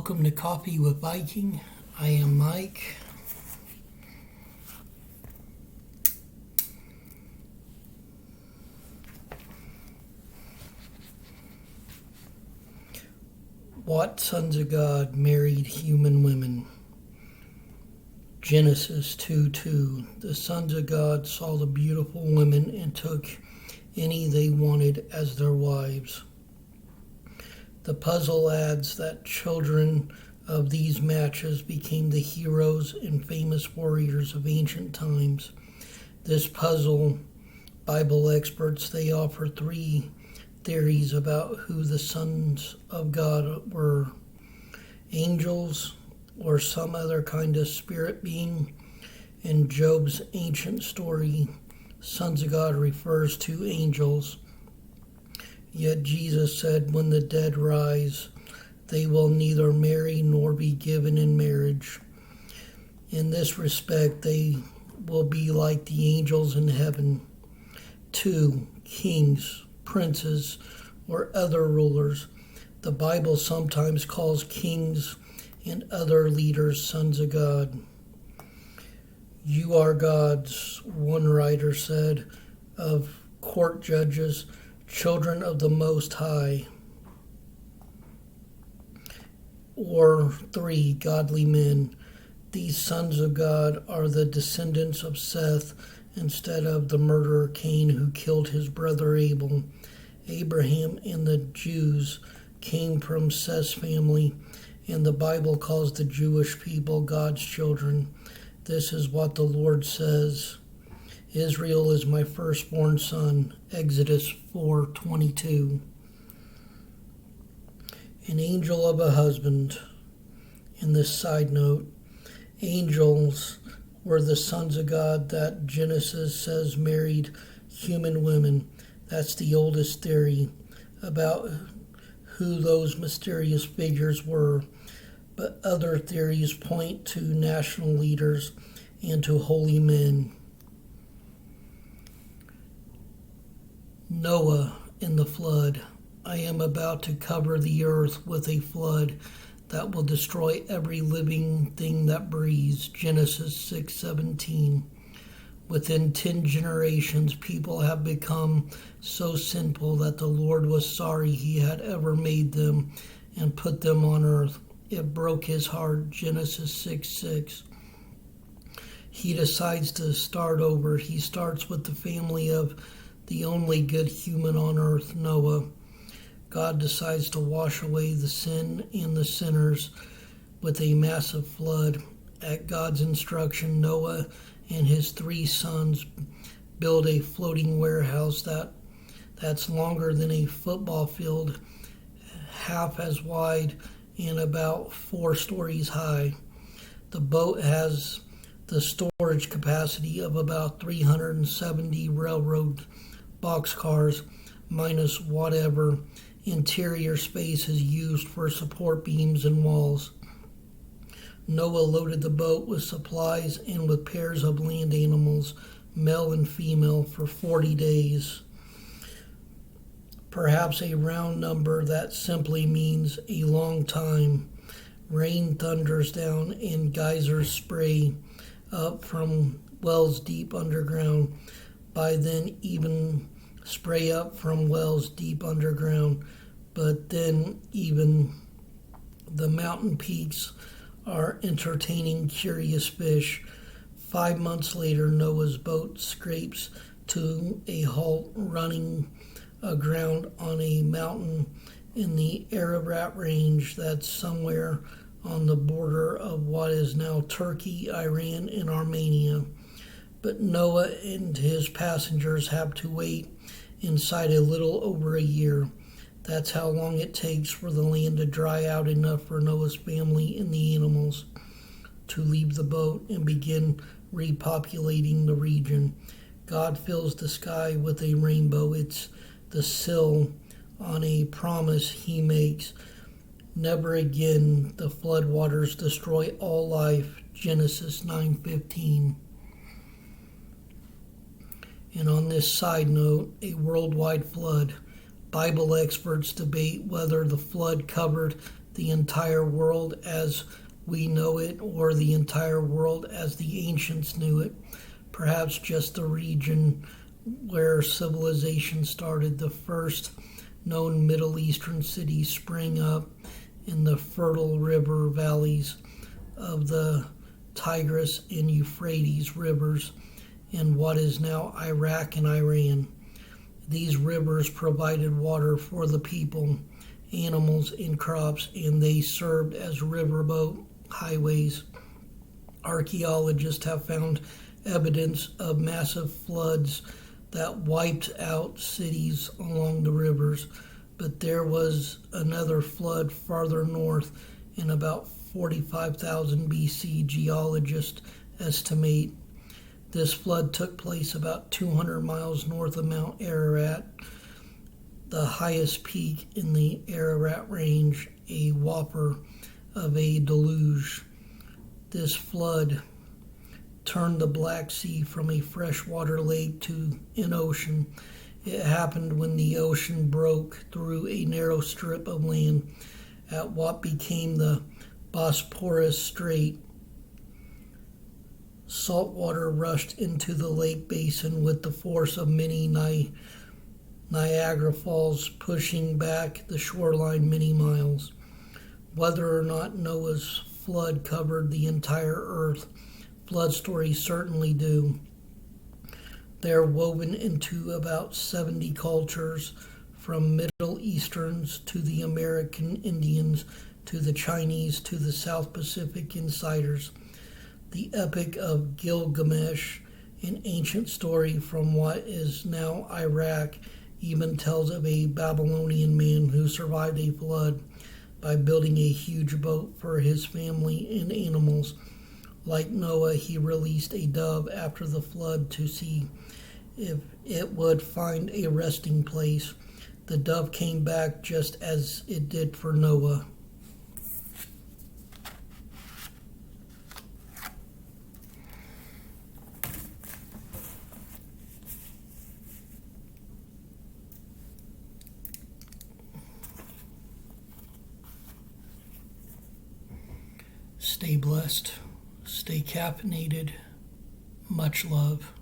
Welcome to Coffee with Viking. I am Mike. What sons of God married human women? Genesis 2:2. The sons of God saw the beautiful women and took any they wanted as their wives. The puzzle adds that children of these matches became the heroes and famous warriors of ancient times. This puzzle, Bible experts, they offer three theories about who the sons of God were: angels or some other kind of spirit being. In Job's ancient story, sons of God refers to angels. Yet Jesus said, when the dead rise, they will neither marry nor be given in marriage. In this respect, they will be like the angels in heaven. 2. Kings, princes, or other rulers. The Bible sometimes calls kings and other leaders sons of God. You are gods, one writer said, of court judges, children of the Most High. Or 3, godly men. These sons of God are the descendants of Seth instead of the murderer Cain who killed his brother Abel. Abraham and the Jews came from Seth's family, and the Bible calls the Jewish people God's children. This is what the Lord says. Israel is my firstborn son. Exodus 4:22. An angel of a husband. In this side note, angels were the sons of God that Genesis says married human women. That's the oldest theory about who those mysterious figures were. But other theories point to national leaders and to holy men. Noah in the flood. I am about to cover the earth with a flood that will destroy every living thing that breathes. Genesis 6:17. Within 10 generations, people have become so sinful that the Lord was sorry he had ever made them and put them on earth. It broke his heart. Genesis 6:6. He decides to start over. He starts with the family of the only good human on earth, Noah. God decides to wash away the sin and the sinners with a massive flood. At God's instruction, Noah and his 3 sons build a floating warehouse that's longer than a football field, half as wide and about 4 stories high. The boat has the storage capacity of about 370 railroad boxcars, minus whatever interior space is used for support beams and walls. Noah loaded the boat with supplies and with pairs of land animals, male and female, for 40 days. Perhaps a round number that simply means a long time. Rain thunders down and geysers spray up from wells deep underground. By then, even spray up from wells deep underground. But then even the mountain peaks are entertaining curious fish. 5 months later, Noah's boat scrapes to a halt, running aground on a mountain in the Ararat Range that's somewhere on the border of what is now Turkey, Iran, and Armenia. But Noah and his passengers have to wait inside a little over a year. That's how long it takes for the land to dry out enough for Noah's family and the animals to leave the boat and begin repopulating the region. God fills the sky with a rainbow. It's the seal on a promise he makes. Never again the floodwaters destroy all life. Genesis 9:15. And on this side note, a worldwide flood. Bible experts debate whether the flood covered the entire world as we know it, or the entire world as the ancients knew it. Perhaps just the region where civilization started. The first known Middle Eastern cities spring up in the fertile river valleys of the Tigris and Euphrates rivers in what is now Iraq and Iran. These rivers provided water for the people, animals, and crops, and they served as riverboat highways. Archaeologists have found evidence of massive floods that wiped out cities along the rivers, but there was another flood farther north in about 45,000 BC, geologists estimate. This flood took place about 200 miles north of Mount Ararat, the highest peak in the Ararat Range, a whopper of a deluge. This flood turned the Black Sea from a freshwater lake to an ocean. It happened when the ocean broke through a narrow strip of land at what became the Bosporus Strait. Salt water rushed into the lake basin with the force of many Niagara Falls, pushing back the shoreline many miles. Whether or not Noah's flood covered the entire earth, flood stories certainly do. They're woven into about 70 cultures, from Middle Easterns to the American Indians to the Chinese to the South Pacific insiders. The Epic of Gilgamesh, an ancient story from what is now Iraq, even tells of a Babylonian man who survived a flood by building a huge boat for his family and animals. Like Noah, he released a dove after the flood to see if it would find a resting place. The dove came back just as it did for Noah. Stay blessed, stay caffeinated. Much love.